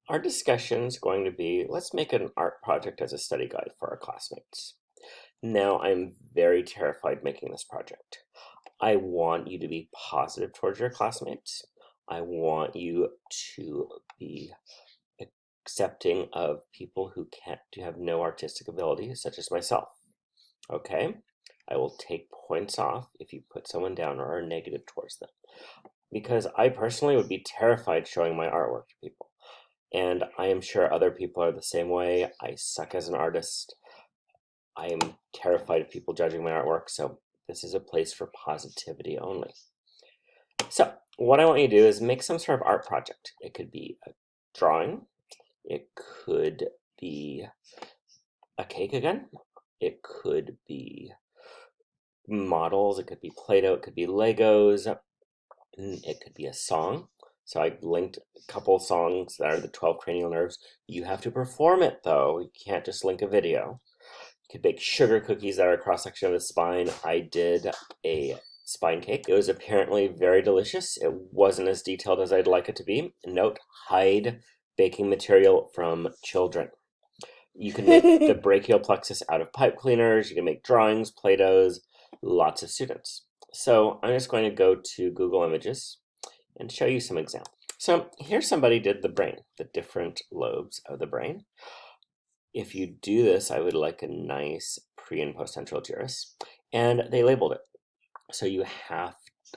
Our discussion is going to be, let's make an art project as a study guide for our classmates. Now, I'm very terrified making this project. I want you to be positive towards your classmates. I want you to be accepting of people who have no artistic ability, such as myself. Okay? I will take points off if you put someone down or are negative towards them. Because I personally would be terrified showing my artwork to people. And I am sure other people are the same way. I suck as an artist. I am terrified of people judging my artwork, so this is a place for positivity only. So what I want you to do is make some sort of art project. It could be a drawing. It could be a cake again. It could be models. It could be Play-Doh. It could be Legos. It could be a song. So I linked a couple songs that are the 12 cranial nerves. You have to perform it though. You can't just link a video. You could bake sugar cookies that are a cross-section of the spine. I did a spine cake. It was apparently very delicious. It wasn't as detailed as I'd like it to be. Note, hide baking material from children. You can make the brachial plexus out of pipe cleaners. You can make drawings, Play-Dohs, lots of students. So I'm just going to go to Google Images and show you some examples. So here somebody did the brain, the different lobes of the brain. If you do this, I would like a nice pre and post central gyrus, and they labeled it. So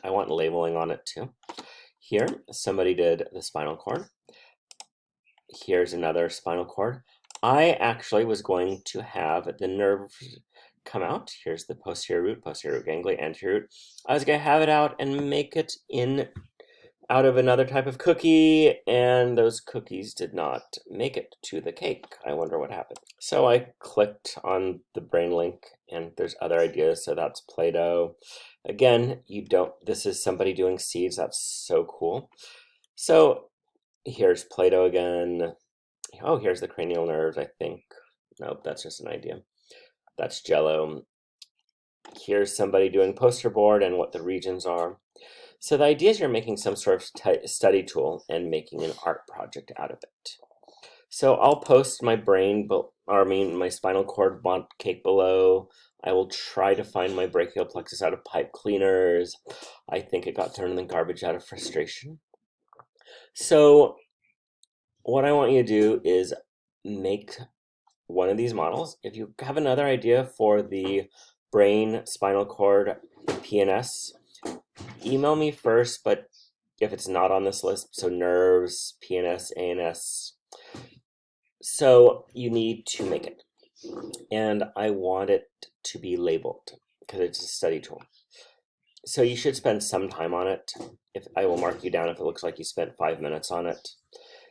I want labeling on it too. Here, somebody did the spinal cord. Here's another spinal cord. I actually was going to have the nerves come out. Here's the posterior root ganglia, anterior root. I was going to have it out and make it out of another type of cookie, and those cookies did not make it to the cake. I wonder what happened. So I clicked on the brain link, and there's other ideas. So that's Play-Doh. Again, this is somebody doing seeds. That's so cool. So here's Play-Doh again. Oh, here's the cranial nerves, I think. Nope, that's just an idea. That's Jello. Here's somebody doing poster board and what the regions are. So the idea is you're making some sort of study tool and making an art project out of it. So I'll post my my spinal cord cake below. I will try to find my brachial plexus out of pipe cleaners. I think it got thrown in the garbage out of frustration. So what I want you to do is make one of these models. If you have another idea for the brain, spinal cord, PNS, email me first, but if it's not on this list, so nerves, PNS, ANS, so you need to make it. And I want it to be labeled because it's a study tool. So you should spend some time on it. I will mark you down if it looks like you spent 5 minutes on it.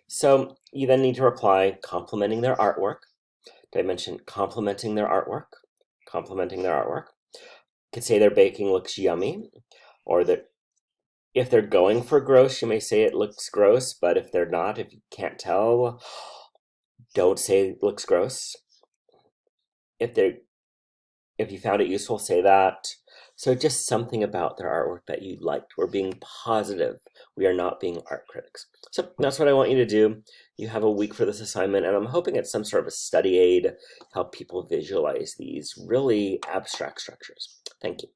So you then need to reply complimenting their artwork. Did I mention complimenting their artwork? Complimenting their artwork. Could say their baking looks yummy, or that if they're going for gross, you may say it looks gross, but if they're not, if you can't tell, don't say it looks gross. If you found it useful, say that. So just something about their artwork that you liked. We're being positive. We are not being art critics. So that's what I want you to do. You have a week for this assignment, and I'm hoping it's some sort of a study aid, help people visualize these really abstract structures. Thank you.